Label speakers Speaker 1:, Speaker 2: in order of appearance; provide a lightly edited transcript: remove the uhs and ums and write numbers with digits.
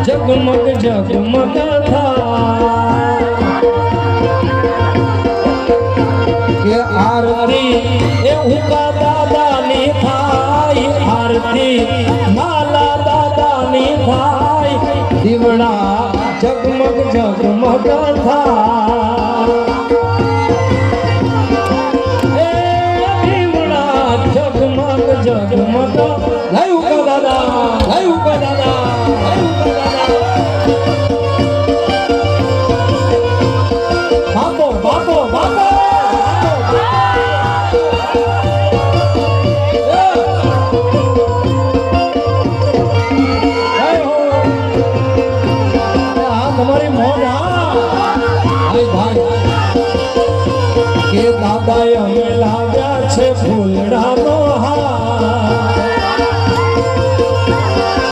Speaker 1: जगमग जगमग के आरती ए उका दादा नी थाई आरती माला दादा नी थाई दीवड़ा जगमग जगमग था ए दीवड़ा जगमग जगमग लय उका दादा लय उका दादा लय उका दादा बापो बापो बापो તમારી મોઢા કે દાદા અમે લાવ્યા છે ફૂલડાનો